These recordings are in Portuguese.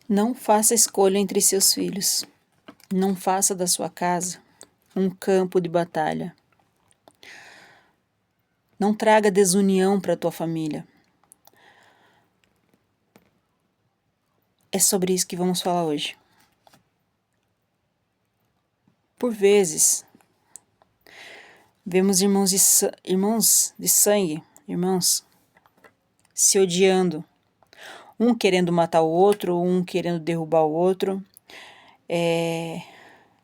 Não faça escolha entre seus filhos. Não faça da sua casa um campo de batalha. Não traga desunião para a tua família. É sobre isso que vamos falar hoje. Por vezes, vemos irmãos de sangue, irmãos, se odiando, um querendo matar o outro, um querendo derrubar o outro,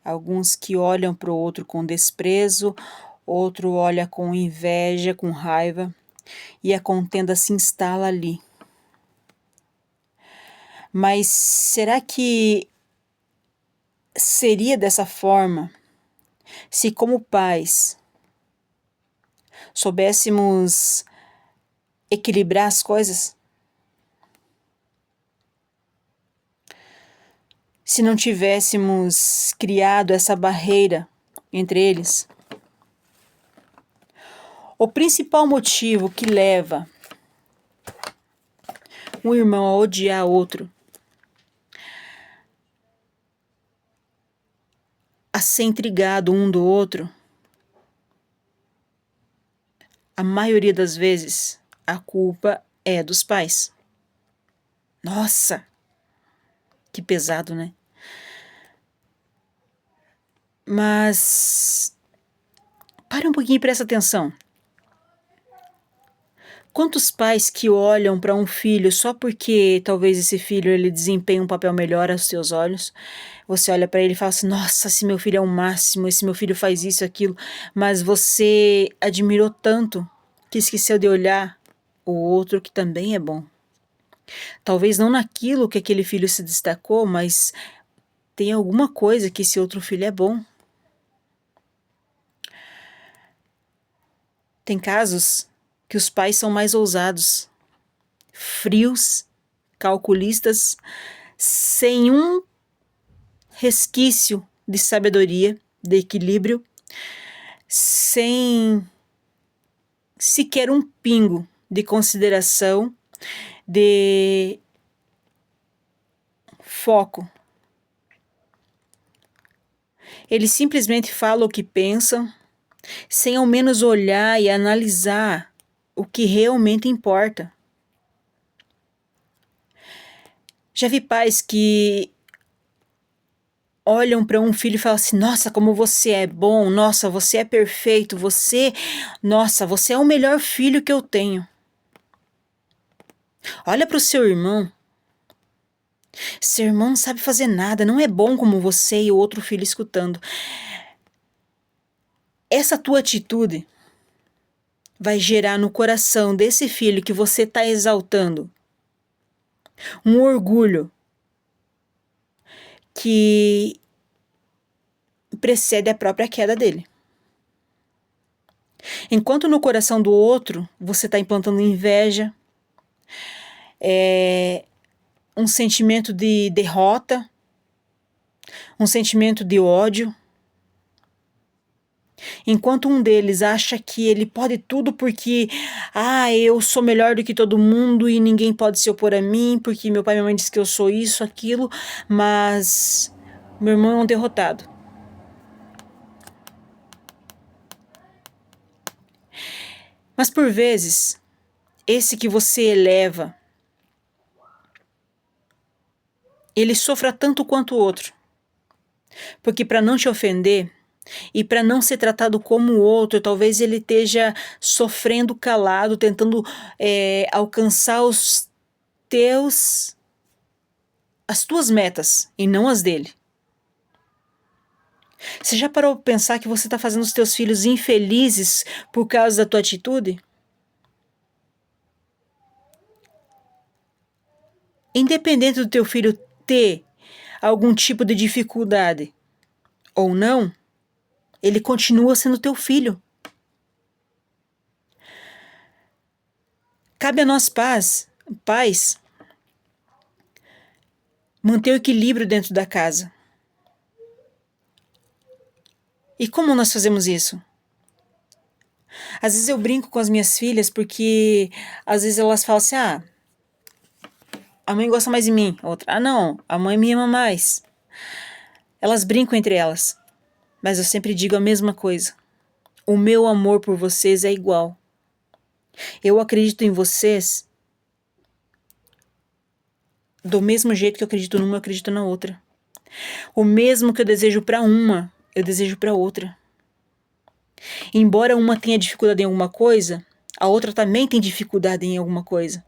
alguns que olham para o outro com desprezo, outro olha com inveja, com raiva, e a contenda se instala ali. Mas será que seria dessa forma se, como pais, soubéssemos equilibrar as coisas? Se não tivéssemos criado essa barreira entre eles? O principal motivo que leva um irmão a odiar outro, a ser intrigado um do outro, a maioria das vezes a culpa é dos pais. Nossa, que pesado, né? Mas para um pouquinho e presta atenção. Quantos pais que olham para um filho só porque talvez esse filho ele desempenhe um papel melhor aos seus olhos? Você olha para ele e fala assim: nossa, esse meu filho é o máximo, esse meu filho faz isso, aquilo. Mas você admirou tanto que esqueceu de olhar o outro que também é bom. Talvez não naquilo que aquele filho se destacou, mas tem alguma coisa que esse outro filho é bom. Tem casos que os pais são mais ousados, frios, calculistas, sem um resquício de sabedoria, de equilíbrio, sem sequer um pingo de consideração, de foco. Eles simplesmente falam o que pensam, sem ao menos olhar e analisar o que realmente importa. Já vi pais que olham para um filho e falam assim: nossa, como você é bom, nossa, você é perfeito, nossa, você é o melhor filho que eu tenho. Olha para o seu irmão. Seu irmão não sabe fazer nada, não é bom como você, e o outro filho escutando. Essa tua atitude vai gerar no coração desse filho que você está exaltando um orgulho que precede a própria queda dele. Enquanto no coração do outro você está implantando inveja, um sentimento de derrota, um sentimento de ódio. Enquanto um deles acha que ele pode tudo porque eu sou melhor do que todo mundo e ninguém pode se opor a mim, porque meu pai e minha mãe dizem que eu sou isso, aquilo, mas meu irmão é um derrotado. Mas por vezes, esse que você eleva, ele sofra tanto quanto o outro. Porque para não te ofender e para não ser tratado como o outro, talvez ele esteja sofrendo calado, tentando alcançar as tuas metas e não as dele. Você já parou para pensar que você está fazendo os teus filhos infelizes por causa da tua atitude? Independente do teu filho ter algum tipo de dificuldade ou não, ele continua sendo teu filho. Cabe a nós pais manter o equilíbrio dentro da casa. E como nós fazemos isso? Às vezes eu brinco com as minhas filhas porque às vezes elas falam assim: a mãe gosta mais de mim. A outra, ah não, a mãe me ama mais. Elas brincam entre elas, mas eu sempre digo a mesma coisa. O meu amor por vocês é igual. Eu acredito em vocês do mesmo jeito que eu acredito numa, eu acredito na outra. O mesmo que eu desejo para uma, eu desejo para outra. Embora uma tenha dificuldade em alguma coisa, a outra também tem dificuldade em alguma coisa.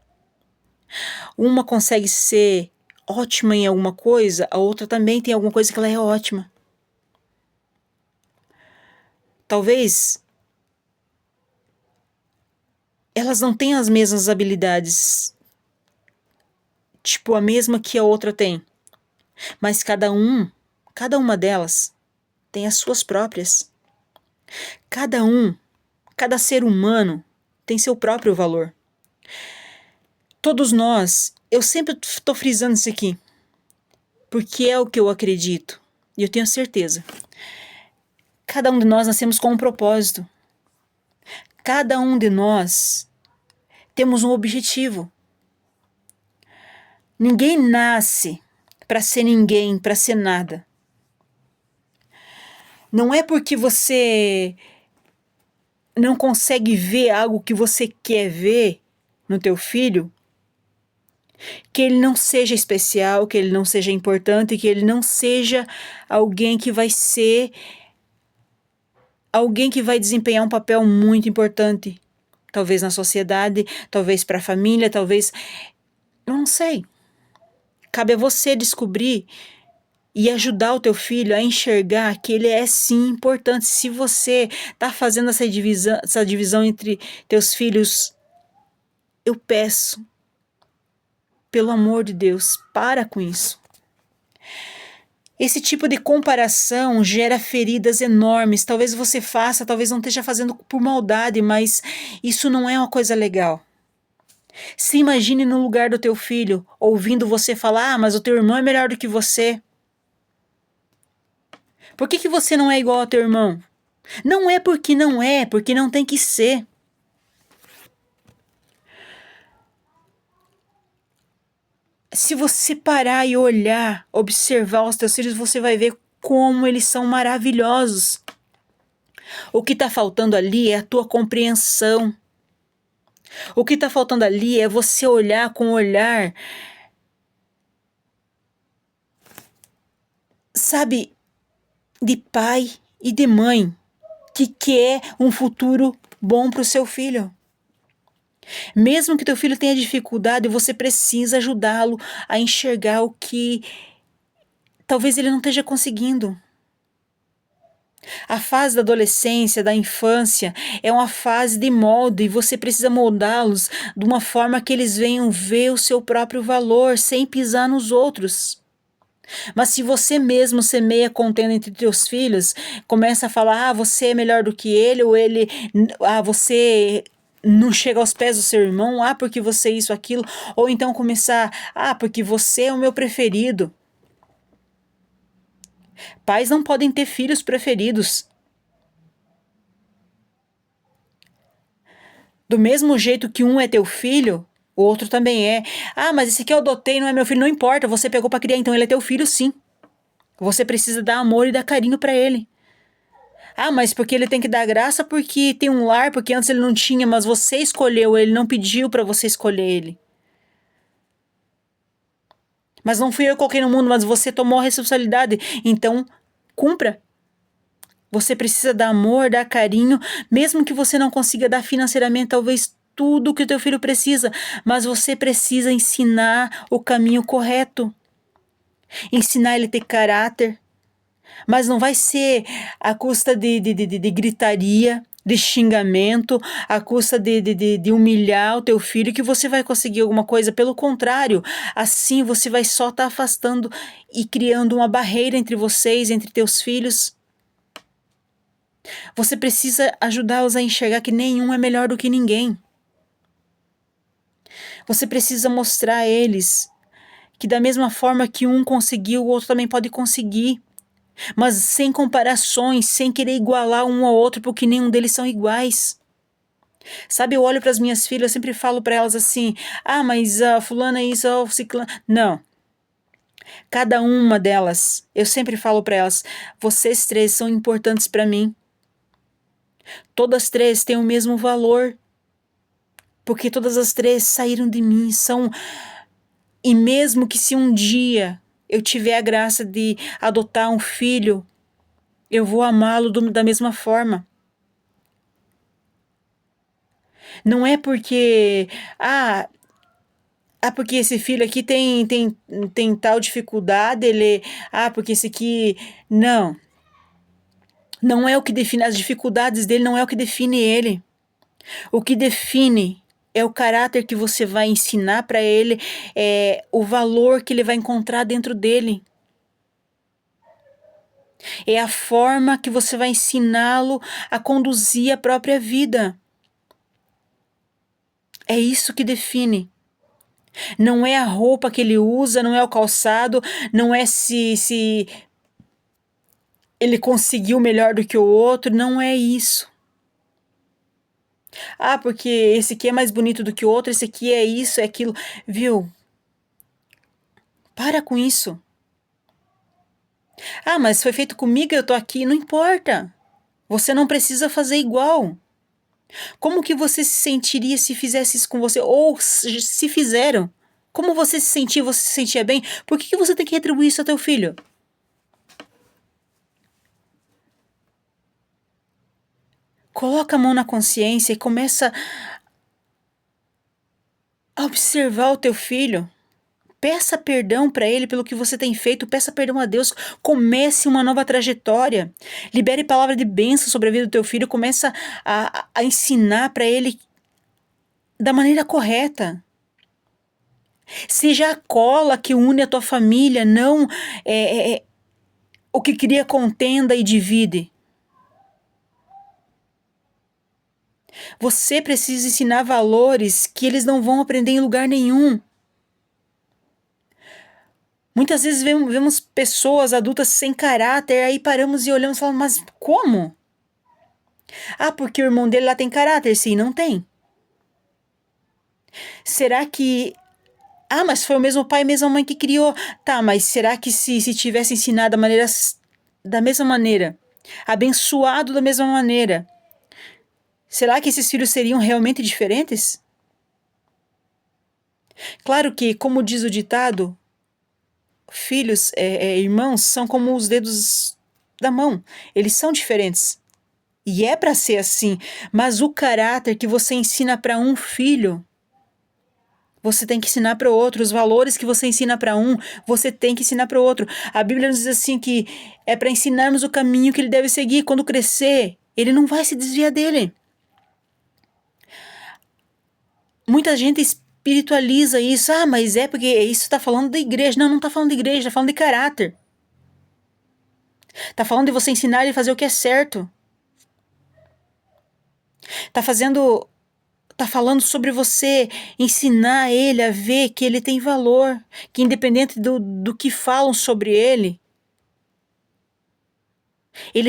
Uma consegue ser ótima em alguma coisa, a outra também tem alguma coisa que ela é ótima. Talvez elas não tenham as mesmas habilidades, tipo a mesma que a outra tem, mas cada uma delas tem as suas próprias. Cada ser humano tem seu próprio valor. Todos nós, eu sempre estou frisando isso aqui, porque é o que eu acredito, e eu tenho certeza. Cada um de nós nascemos com um propósito. Cada um de nós temos um objetivo. Ninguém nasce para ser ninguém, para ser nada. Não é porque você não consegue ver algo que você quer ver no teu filho, que ele não seja especial, que ele não seja importante, que ele não seja alguém que vai ser alguém que vai desempenhar um papel muito importante, talvez na sociedade, talvez para a família, talvez, eu não sei. Cabe a você descobrir e ajudar o teu filho a enxergar que ele é sim importante. Se você está fazendo essa divisão entre teus filhos, eu peço, pelo amor de Deus, para com isso. Esse tipo de comparação gera feridas enormes. Talvez você faça, talvez não esteja fazendo por maldade, mas isso não é uma coisa legal. Se imagine no lugar do teu filho, ouvindo você falar, ah, mas o teu irmão é melhor do que você. Por que você não é igual ao teu irmão? Não é, porque não tem que ser. Se você parar e olhar, observar os teus filhos, você vai ver como eles são maravilhosos. O que está faltando ali é a tua compreensão. O que está faltando ali é você olhar com um olhar, sabe, de pai e de mãe, que quer um futuro bom para o seu filho. Mesmo que teu filho tenha dificuldade, você precisa ajudá-lo a enxergar o que talvez ele não esteja conseguindo. A fase da adolescência, da infância, é uma fase de molde e você precisa moldá-los de uma forma que eles venham ver o seu próprio valor, sem pisar nos outros. Mas se você mesmo semeia contenda entre teus filhos, começa a falar, ah, você é melhor do que ele, ou ele, ah, você não chega aos pés do seu irmão, ah, porque você isso, aquilo, ou então começar, ah, porque você é o meu preferido. Pais não podem ter filhos preferidos. Do mesmo jeito que um é teu filho, o outro também é. Ah, mas esse aqui eu adotei, não é meu filho, não importa, você pegou pra criar, então ele é teu filho sim. Você precisa dar amor e dar carinho pra ele. Ah, mas porque ele tem que dar graça porque tem um lar, porque antes ele não tinha, mas você escolheu ele, não pediu pra você escolher ele. Mas não fui eu que coloquei no mundo, mas você tomou a responsabilidade, então cumpra. Você precisa dar amor, dar carinho, mesmo que você não consiga dar financeiramente, talvez tudo que o teu filho precisa, mas você precisa ensinar o caminho correto. Ensinar ele a ter caráter, mas não vai ser à custa de gritaria, de xingamento, à custa de humilhar o teu filho que você vai conseguir alguma coisa. Pelo contrário, assim você vai só estar afastando e criando uma barreira entre vocês, entre teus filhos. Você precisa ajudá-los a enxergar que nenhum é melhor do que ninguém. Você precisa mostrar a eles que da mesma forma que um conseguiu, o outro também pode conseguir. Mas sem comparações, sem querer igualar um ao outro, porque nenhum deles são iguais. Sabe, eu olho para as minhas filhas, eu sempre falo para elas assim: "Ah, mas a fulana é isso, a ciclana", não, cada uma delas, eu sempre falo para elas: "Vocês 3 são importantes para mim, todas 3 têm o mesmo valor, porque todas as 3 saíram de mim, são e mesmo que se um dia eu tiver a graça de adotar um filho, eu vou amá-lo da mesma forma. Não é porque, ah, porque esse filho aqui tem tal dificuldade, porque esse aqui", não, não é o que define as dificuldades dele, não é o que define ele. O que define é o caráter que você vai ensinar para ele, é o valor que ele vai encontrar dentro dele. É a forma que você vai ensiná-lo a conduzir a própria vida. É isso que define. Não é a roupa que ele usa, não é o calçado, não é se ele conseguiu melhor do que o outro, não é isso. Ah, porque esse aqui é mais bonito do que o outro, esse aqui é isso, é aquilo. Viu? Para com isso. Ah, mas foi feito comigo, eu tô aqui, não importa. Você não precisa fazer igual. Como que você se sentiria se fizesse isso com você? Ou se fizeram? Como você se sentia? Você se sentia bem? Por que que você tem que retribuir isso ao teu filho? Coloca a mão na consciência e começa a observar o teu filho. Peça perdão para ele pelo que você tem feito, peça perdão a Deus, comece uma nova trajetória. Libere palavra de bênção sobre a vida do teu filho, começa a ensinar para ele da maneira correta. Seja a cola que une a tua família, não o que cria contenda e divide. Você precisa ensinar valores que eles não vão aprender em lugar nenhum. Muitas vezes vemos pessoas adultas sem caráter, aí paramos e olhamos e falamos, mas como? Ah, porque o irmão dele lá tem caráter. Sim, não tem. Será que... Ah, mas foi o mesmo pai e a mesma mãe que criou. Tá, mas será que se tivesse ensinado da mesma maneira, abençoado da mesma maneira, será que esses filhos seriam realmente diferentes? Claro que, como diz o ditado, filhos, irmãos, são como os dedos da mão. Eles são diferentes. E é para ser assim. Mas o caráter que você ensina para um filho, você tem que ensinar para o outro. Os valores que você ensina para um, você tem que ensinar para o outro. A Bíblia nos diz assim que é para ensinarmos o caminho que ele deve seguir. Quando crescer, ele não vai se desviar dele. Muita gente espiritualiza isso. Ah, mas é porque isso está falando da igreja. Não, não está falando de igreja, está falando de caráter. Está falando de você ensinar ele a fazer o que é certo. Tá falando sobre você ensinar ele a ver que ele tem valor, que independente do que falam sobre ele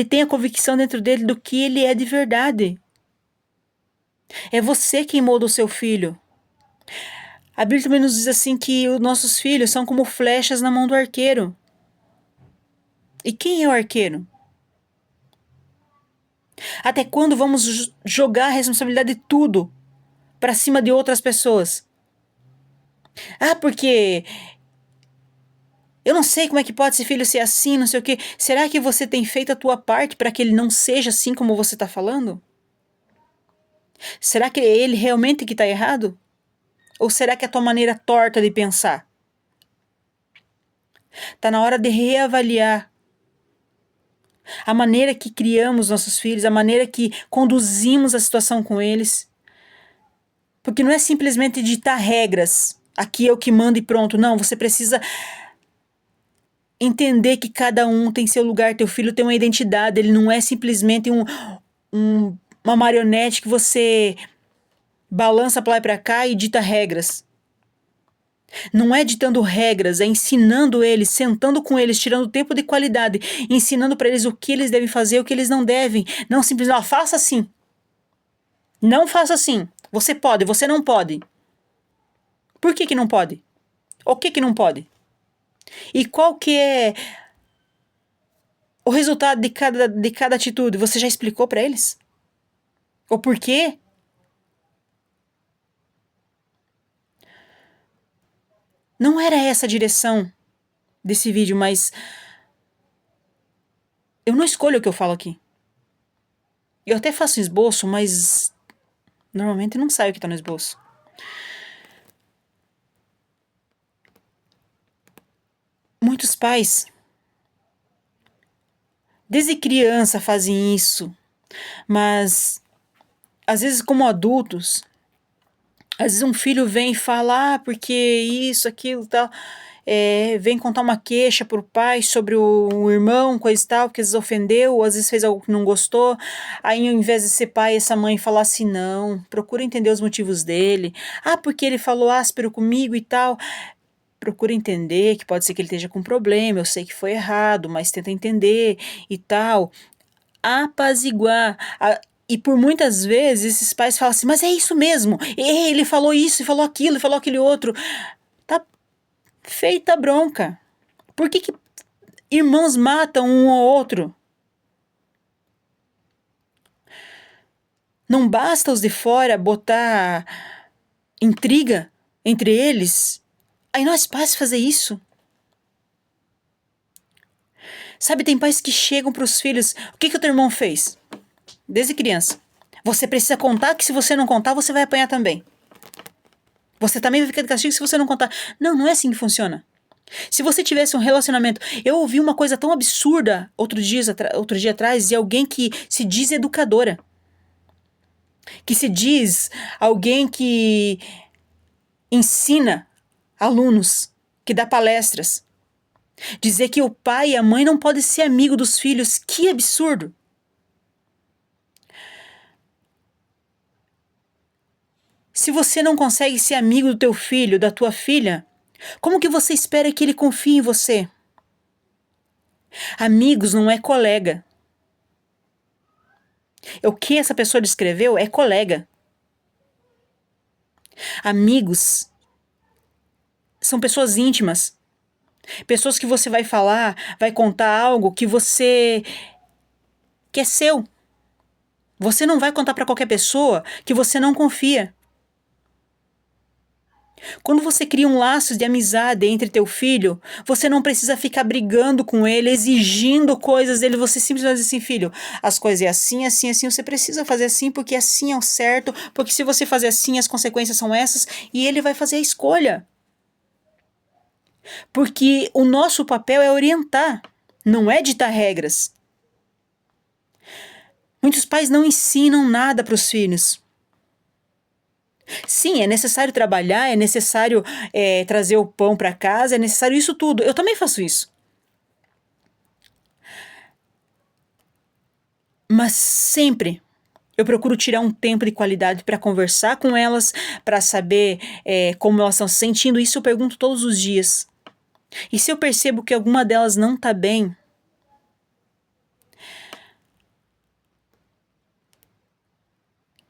tem a convicção dentro dele do que ele é de verdade. É você quem molda o seu filho. A Bíblia também nos diz assim que os nossos filhos são como flechas na mão do arqueiro. E quem é o arqueiro? Até quando vamos jogar a responsabilidade de tudo para cima de outras pessoas? Ah, porque eu não sei como é que pode esse filho ser assim, não sei o quê. Será que você tem feito a tua parte para que ele não seja assim como você está falando? Será que é ele realmente que está errado? Ou será que é a tua maneira torta de pensar? Está na hora de reavaliar a maneira que criamos nossos filhos, a maneira que conduzimos a situação com eles. Porque não é simplesmente ditar regras. Aqui é o que manda e pronto. Não, você precisa entender que cada um tem seu lugar. Teu filho tem uma identidade. Ele não é simplesmente uma marionete que você balança para lá e para cá e dita regras. Não é ditando regras, é ensinando eles, sentando com eles, tirando tempo de qualidade, ensinando para eles o que eles devem fazer, o que eles não devem. Não simplesmente, faça assim. Não faça assim. Você pode, você não pode. Por que que não pode? O que que não pode? E qual que é o resultado de cada atitude? Você já explicou pra eles? O porquê? Não era essa a direção desse vídeo, mas eu não escolho o que eu falo aqui. Eu até faço esboço, mas normalmente não sai o que tá no esboço. Muitos pais, desde criança, fazem isso, mas às vezes, como adultos, às vezes um filho vem e fala, porque isso, aquilo, tal, vem contar uma queixa pro pai sobre o irmão, coisa e tal, que às vezes ofendeu, ou às vezes fez algo que não gostou, aí ao invés de ser pai, essa mãe fala assim, não, procura entender os motivos dele, porque ele falou áspero comigo e tal, procura entender que pode ser que ele esteja com problema, eu sei que foi errado, mas tenta entender e tal, apaziguar. E por muitas vezes esses pais falam assim, mas é isso mesmo, ele falou isso, e falou aquilo, e falou aquele outro. Tá feita a bronca. Por que que irmãos matam um ao outro? Não basta os de fora botar intriga entre eles? Aí nós pais fazer isso. Sabe, tem pais que chegam pros filhos, o que que o teu irmão fez? Desde criança. Você precisa contar, que se você não contar, você vai apanhar também. Você também vai ficar de castigo se você não contar. Não, não é assim que funciona. Se você tivesse um relacionamento... Eu ouvi uma coisa tão absurda outro dia atrás de alguém que se diz educadora. Que se diz alguém que ensina alunos, que dá palestras. Dizer que o pai e a mãe não podem ser amigo dos filhos. Que absurdo! Se você não consegue ser amigo do teu filho, da tua filha, como que você espera que ele confie em você? Amigos não é colega. O que essa pessoa descreveu é colega. Amigos são pessoas íntimas. Pessoas que você vai falar, vai contar algo que é seu. Você não vai contar para qualquer pessoa que você não confia. Quando você cria um laço de amizade entre teu filho, você não precisa ficar brigando com ele, exigindo coisas dele. Você simplesmente diz assim, filho, as coisas é assim, assim, assim. Você precisa fazer assim porque assim é o certo. Porque se você fazer assim, as consequências são essas. E ele vai fazer a escolha. Porque o nosso papel é orientar, não é ditar regras. Muitos pais não ensinam nada para os filhos. Sim, é necessário trabalhar, é necessário trazer o pão para casa, é necessário isso tudo. Eu também faço isso. Mas sempre eu procuro tirar um tempo de qualidade para conversar com elas, para saber como elas estão se sentindo. Isso eu pergunto todos os dias. E se eu percebo que alguma delas não está bem,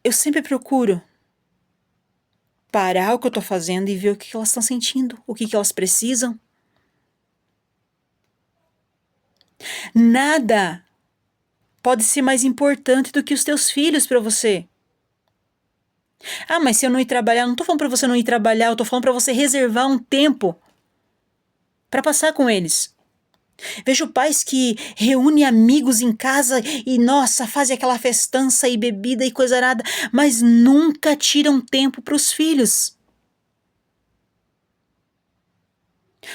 eu sempre procuro parar o que eu estou fazendo e ver o que elas estão sentindo, o que elas precisam. Nada pode ser mais importante do que os teus filhos para você. Mas se eu não ir trabalhar, não tô falando para você não ir trabalhar, eu tô falando para você reservar um tempo para passar com eles. Vejo pais que reúnem amigos em casa e, nossa, fazem aquela festança e bebida e coisa nada, mas nunca tiram tempo para os filhos.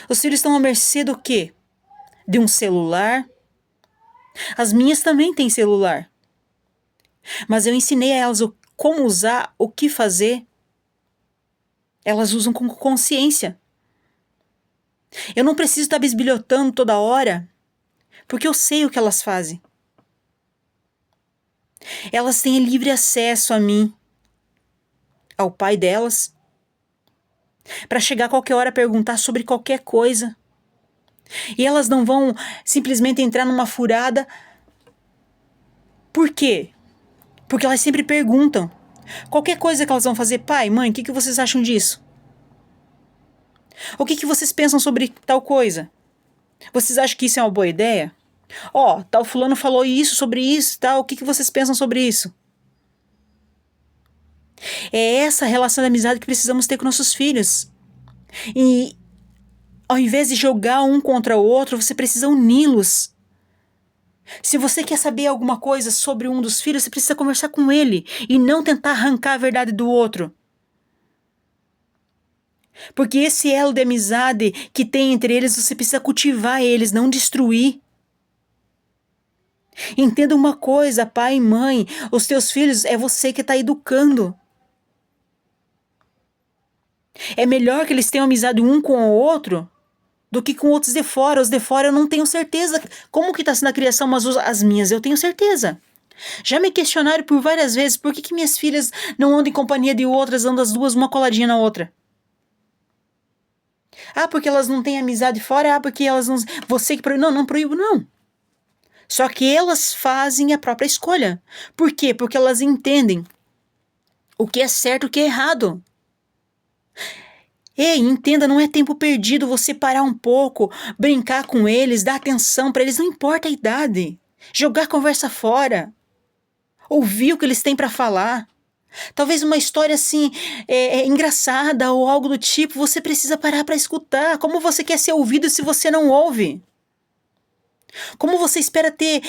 Os filhos estão à mercê do quê? De um celular. As minhas também têm celular. Mas eu ensinei a elas como usar, o que fazer. Elas usam com consciência. Eu não preciso estar bisbilhotando toda hora, porque eu sei o que elas fazem. Elas têm livre acesso a mim, ao pai delas, para chegar a qualquer hora a perguntar sobre qualquer coisa. E elas não vão simplesmente entrar numa furada. Por quê? Porque elas sempre perguntam. Qualquer coisa que elas vão fazer, pai, mãe, o que vocês acham disso? O que vocês pensam sobre tal coisa? Vocês acham que isso é uma boa ideia? Ó, tal fulano falou isso sobre isso e tal, o que vocês pensam sobre isso? É essa relação de amizade que precisamos ter com nossos filhos. E ao invés de jogar um contra o outro, você precisa uni-los. Se você quer saber alguma coisa sobre um dos filhos, você precisa conversar com ele e não tentar arrancar a verdade do outro. Porque esse elo de amizade que tem entre eles, você precisa cultivar eles, não destruir. Entenda uma coisa, pai e mãe, os teus filhos é você que está educando. É melhor que eles tenham amizade um com o outro do que com outros de fora. Os de fora eu não tenho certeza como que está sendo a criação, mas as minhas eu tenho certeza. Já me questionaram por várias vezes por que minhas filhas não andam em companhia de outras, andam as duas uma coladinha na outra. Ah, porque elas não têm amizade fora? Ah, porque elas não... Você que proíbe... Não, não proíbo, não. Só que elas fazem a própria escolha. Por quê? Porque elas entendem o que é certo e o que é errado. Ei, entenda, não é tempo perdido você parar um pouco, brincar com eles, dar atenção para eles, não importa a idade. Jogar conversa fora. Ouvir o que eles têm para falar. Talvez uma história assim, engraçada ou algo do tipo, você precisa parar para escutar. Como você quer ser ouvido se você não ouve? Como você espera ter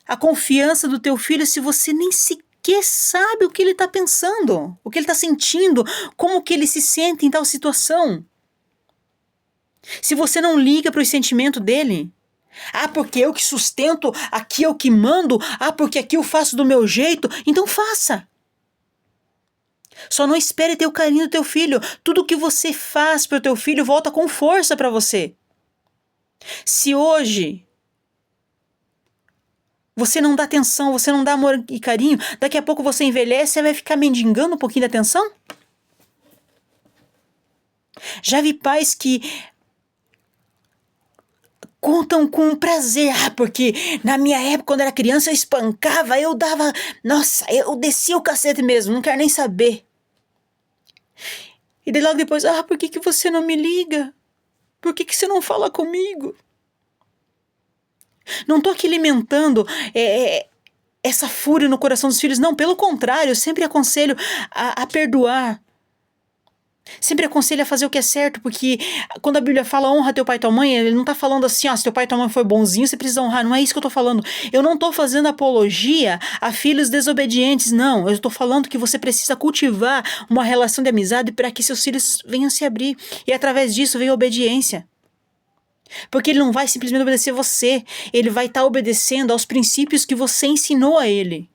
a confiança do teu filho se você nem sequer sabe o que ele está pensando, o que ele está sentindo, como que ele se sente em tal situação? Se você não liga para o sentimento dele, ah, porque eu que sustento, aqui eu que mando, ah, porque aqui eu faço do meu jeito, então faça. Só não espere ter o carinho do teu filho. Tudo que você faz para o teu filho volta com força para você. Se hoje você não dá atenção, você não dá amor e carinho, daqui a pouco você envelhece e vai ficar mendigando um pouquinho de atenção? Já vi pais que contam com prazer. Ah, porque na minha época, quando era criança, eu espancava, eu dava... Nossa, eu descia o cacete mesmo, não quero nem saber. E daí logo depois, ah, por que você não me liga? Por que você não fala comigo? Não tô aqui alimentando essa fúria no coração dos filhos. Não, pelo contrário, eu sempre aconselho a perdoar. Sempre aconselho a fazer o que é certo, porque quando a Bíblia fala honra teu pai e tua mãe, ele não tá falando assim, ó, se teu pai e tua mãe foi bonzinho, você precisa honrar. Não é isso que eu tô falando. Eu não tô fazendo apologia a filhos desobedientes, não. Eu tô falando que você precisa cultivar uma relação de amizade para que seus filhos venham se abrir. E através disso vem a obediência. Porque ele não vai simplesmente obedecer você, ele vai estar obedecendo aos princípios que você ensinou a ele.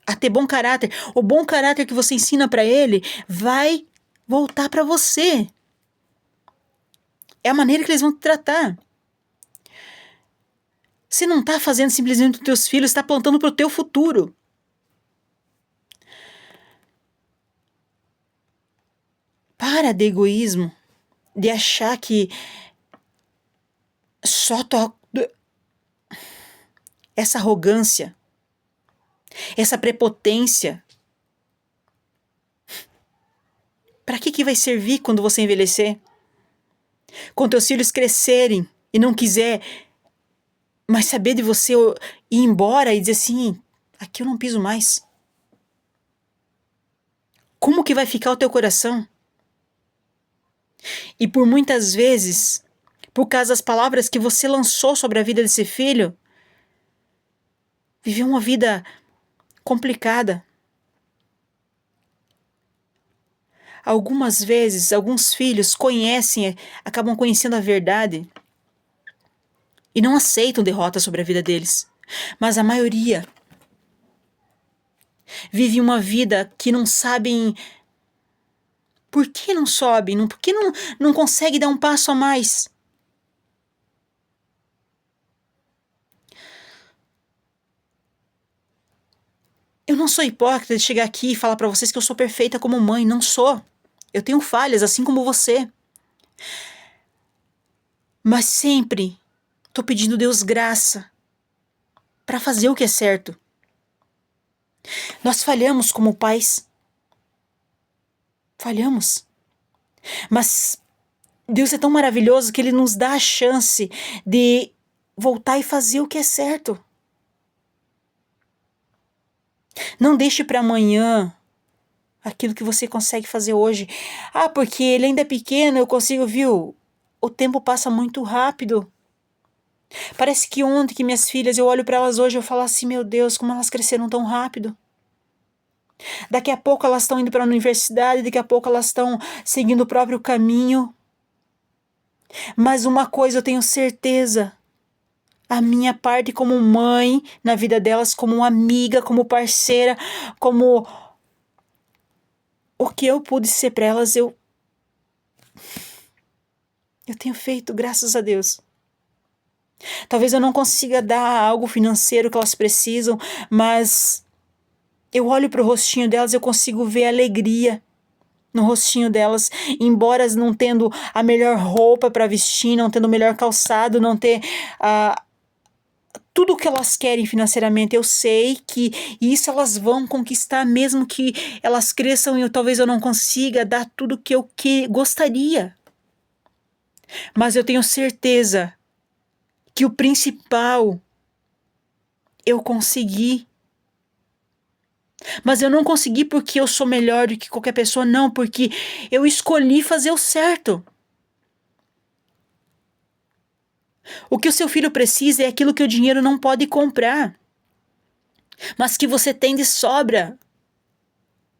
A ter bom caráter. O bom caráter que você ensina para ele vai voltar para você. É a maneira que eles vão te tratar. Você não está fazendo simplesmente para os teus filhos, está plantando para o teu futuro. Para de egoísmo, de achar que só essa arrogância, essa prepotência, para que vai servir quando você envelhecer? Quando teus filhos crescerem e não quiser mais saber de você ir embora e dizer assim, aqui eu não piso mais. Como que vai ficar o teu coração? E por muitas vezes, por causa das palavras que você lançou sobre a vida desse filho, viveu uma vida complicada. Algumas vezes, alguns filhos acabam conhecendo a verdade e não aceitam derrota sobre a vida deles. Mas a maioria vive uma vida que não sabem por que não sobem, por que não consegue dar um passo a mais. Eu não sou hipócrita de chegar aqui e falar para vocês que eu sou perfeita como mãe, não sou. Eu tenho falhas, assim como você. Mas sempre tô pedindo Deus graça para fazer o que é certo. Nós falhamos como pais. Falhamos. Mas Deus é tão maravilhoso que Ele nos dá a chance de voltar e fazer o que é certo. Não deixe para amanhã aquilo que você consegue fazer hoje. Ah, porque ele ainda é pequeno, eu consigo, viu? O tempo passa muito rápido. Parece que ontem que minhas filhas, eu olho para elas hoje e eu falo assim, meu Deus, como elas cresceram tão rápido. Daqui a pouco elas estão indo para a universidade, daqui a pouco elas estão seguindo o próprio caminho. Mas uma coisa eu tenho certeza, a minha parte como mãe na vida delas, como amiga, como parceira, como o que eu pude ser para elas, eu tenho feito, graças a Deus. Talvez eu não consiga dar algo financeiro que elas precisam, mas eu olho para o rostinho delas, eu consigo ver alegria no rostinho delas, embora não tendo a melhor roupa para vestir, não tendo o melhor calçado, não ter tudo o que elas querem financeiramente. Eu sei que isso elas vão conquistar, mesmo que elas cresçam e talvez eu não consiga dar tudo que eu gostaria. Mas eu tenho certeza que o principal eu consegui. Mas eu não consegui porque eu sou melhor do que qualquer pessoa, não, porque eu escolhi fazer o certo. O que o seu filho precisa é aquilo que o dinheiro não pode comprar, mas que você tem de sobra.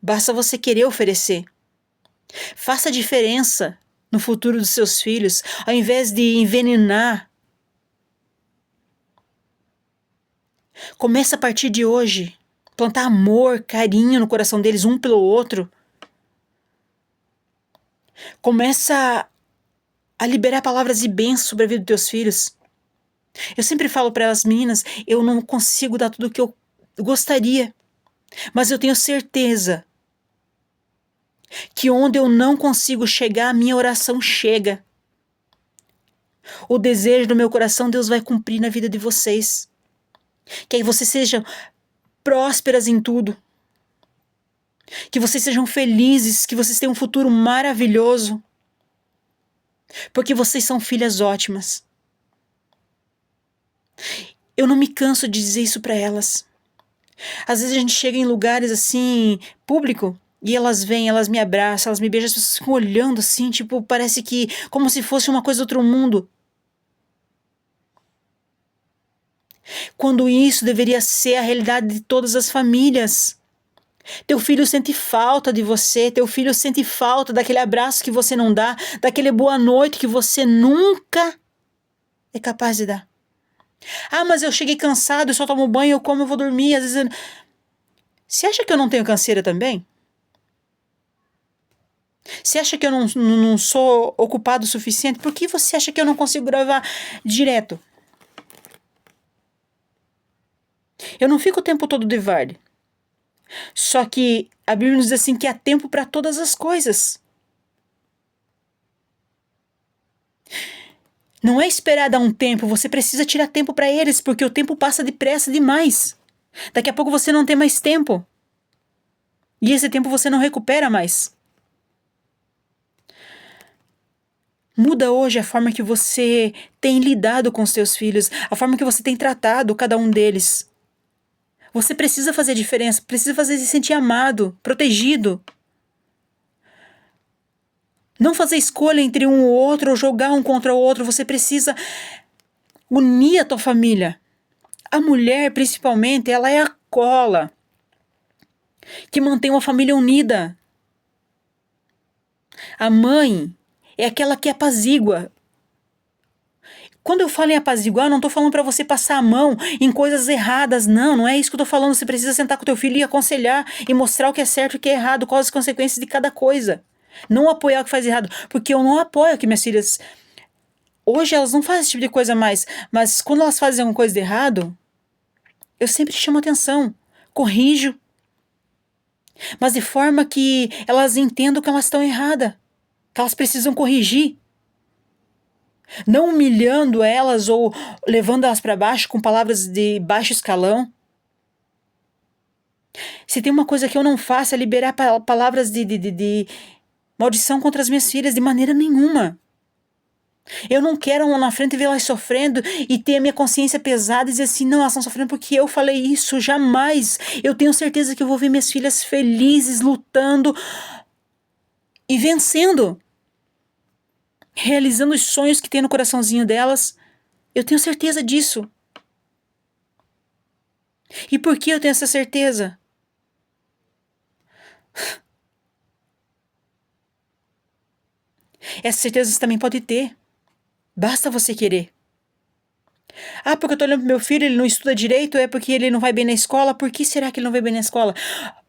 Basta você querer oferecer. Faça a diferença no futuro dos seus filhos, ao invés de envenenar. Começa a partir de hoje. Plantar amor, carinho no coração deles, um pelo outro. Começa a liberar palavras de bênção sobre a vida dos teus filhos. Eu sempre falo para as meninas, eu não consigo dar tudo o que eu gostaria, mas eu tenho certeza que onde eu não consigo chegar, a minha oração chega. O desejo do meu coração, Deus vai cumprir na vida de vocês. Que aí vocês sejam prósperas em tudo. Que vocês sejam felizes, que vocês tenham um futuro maravilhoso. Porque vocês são filhas ótimas. Eu não me canso de dizer isso para elas. Às vezes a gente chega em lugares assim, público, e elas vêm, elas me abraçam, elas me beijam, as pessoas ficam olhando assim, tipo, parece que, como se fosse uma coisa do outro mundo. Quando isso deveria ser a realidade de todas as famílias. Teu filho sente falta de você, teu filho sente falta daquele abraço que você não dá, daquele boa noite que você nunca é capaz de dar. Ah, mas eu cheguei cansado, eu só tomo banho, eu como, eu vou dormir, às vezes... Você acha que eu não tenho canseira também? Você acha que eu não sou ocupado o suficiente? Por que você acha que eu não consigo gravar direto? Eu não fico o tempo todo de Varde. Só que a Bíblia nos diz assim que há tempo para todas as coisas. Não é esperar dar um tempo, você precisa tirar tempo para eles, porque o tempo passa depressa demais. Daqui a pouco você não tem mais tempo. E esse tempo você não recupera mais. Muda hoje a forma que você tem lidado com os seus filhos, a forma que você tem tratado cada um deles. Você precisa fazer diferença, precisa fazer se sentir amado, protegido. Não fazer escolha entre um ou outro, ou jogar um contra o outro. Você precisa unir a tua família. A mulher, principalmente, ela é a cola que mantém uma família unida. A mãe é aquela que apazigua. Quando eu falo em apaziguar, eu não estou falando para você passar a mão em coisas erradas, não, não é isso que eu estou falando. Você precisa sentar com teu filho e aconselhar e mostrar o que é certo e o que é errado, quais as consequências de cada coisa. Não apoiar o que faz errado, porque eu não apoio que minhas filhas... Hoje elas não fazem esse tipo de coisa mais, mas quando elas fazem alguma coisa de errado, eu sempre chamo atenção, corrijo, mas de forma que elas entendam que elas estão erradas, que elas precisam corrigir. Não humilhando elas ou levando elas para baixo com palavras de baixo escalão. Se tem uma coisa que eu não faço é liberar palavras de maldição contra as minhas filhas, de maneira nenhuma. Eu não quero lá na frente ver elas sofrendo e ter a minha consciência pesada e dizer assim, não, elas estão sofrendo porque eu falei isso, jamais. Eu tenho certeza que eu vou ver minhas filhas felizes, lutando e vencendo, realizando os sonhos que tem no coraçãozinho delas. Eu tenho certeza disso. E por que eu tenho essa certeza? Essa certeza você também pode ter. Basta você querer. Ah, porque eu tô olhando pro meu filho, ele não estuda direito, é porque ele não vai bem na escola. Por que será que ele não vai bem na escola?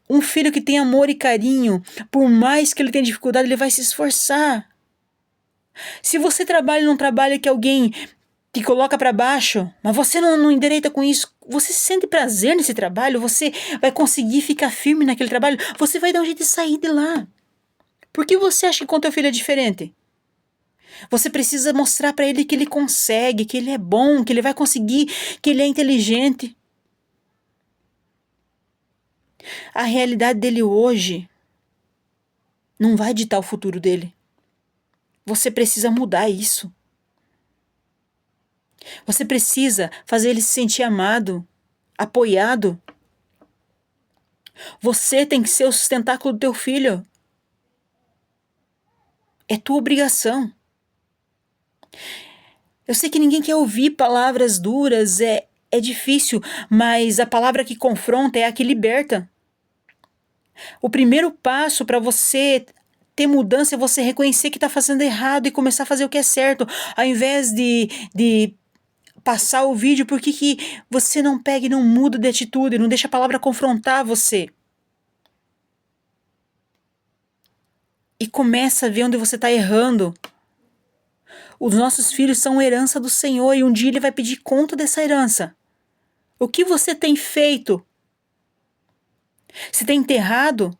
Um filho que tem amor e carinho, por mais que ele tenha dificuldade, ele vai se esforçar. Se você trabalha num trabalho que alguém te coloca para baixo, mas você não endireita com isso, você sente prazer nesse trabalho, você vai conseguir ficar firme naquele trabalho, você vai dar um jeito de sair de lá. Por que você acha que com teu filho é diferente? Você precisa mostrar para ele que ele consegue, que ele é bom, que ele vai conseguir, que ele é inteligente. A realidade dele hoje não vai ditar o futuro dele. Você precisa mudar isso. Você precisa fazer ele se sentir amado, apoiado. Você tem que ser o sustentáculo do teu filho. É tua obrigação. Eu sei que ninguém quer ouvir palavras duras, é difícil, mas a palavra que confronta é a que liberta. O primeiro passo para você ter mudança é você reconhecer que está fazendo errado e começar a fazer o que é certo, ao invés de passar o vídeo. Por que você não pega e não muda de atitude, não deixa a palavra confrontar você? E começa a ver onde você está errando. Os nossos filhos são herança do Senhor e um dia Ele vai pedir conta dessa herança. O que você tem feito? Você tem enterrado?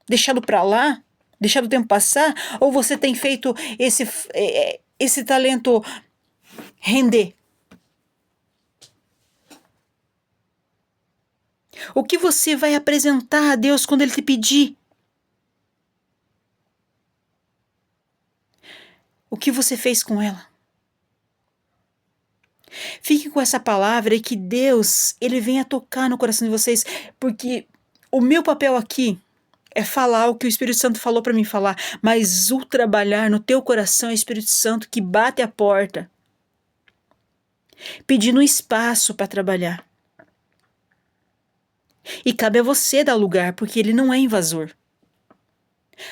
Deixado para lá? Deixado o tempo passar? Ou você tem feito esse talento render? O que você vai apresentar a Deus quando Ele te pedir? O que você fez com ela? Fique com essa palavra e que Deus, Ele venha tocar no coração de vocês, porque o meu papel aqui é falar o que o Espírito Santo falou para mim falar, mas o trabalhar no teu coração é o Espírito Santo que bate a porta, pedindo espaço para trabalhar. E cabe a você dar lugar, porque ele não é invasor.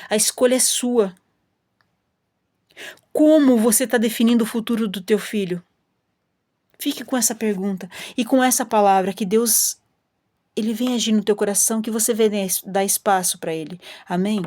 A escolha é sua. Como você está definindo o futuro do teu filho? Fique com essa pergunta e com essa palavra que Deus, Ele vem agir no teu coração, que você venha dar espaço para Ele. Amém?